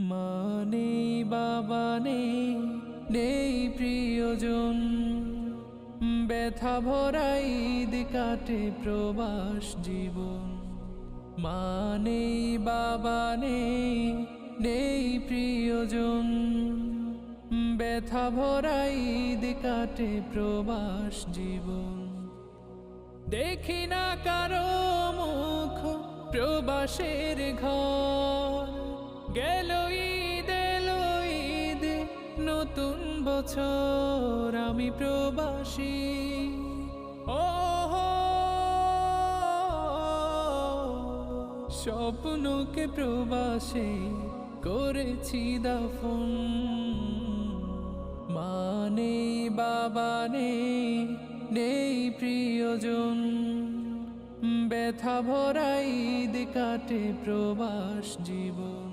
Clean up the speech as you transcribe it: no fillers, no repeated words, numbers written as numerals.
মা নেই বাবা নেই, নেই প্রিয়জন, ব্যথা ভরা ঈদ কাটে প্রবাস জীবন। মা নেই বাবা নেই, নেই প্রিয়জন, ব্যথা ভরা ঈদ কাটে প্রবাস জীবন। দেখি না কারো মুখ প্রবাসের ঘর, গেল ঈদ এলো ঈদ নতুন বছর, আমি প্রবাসী। ও স্বপ্নকে প্রবাসে করেছি দাফন। মা নেই বাবা নেই, নেই প্রিয়জন, ব্যথা ভরা ঈদ কাটে প্রবাস জীবন।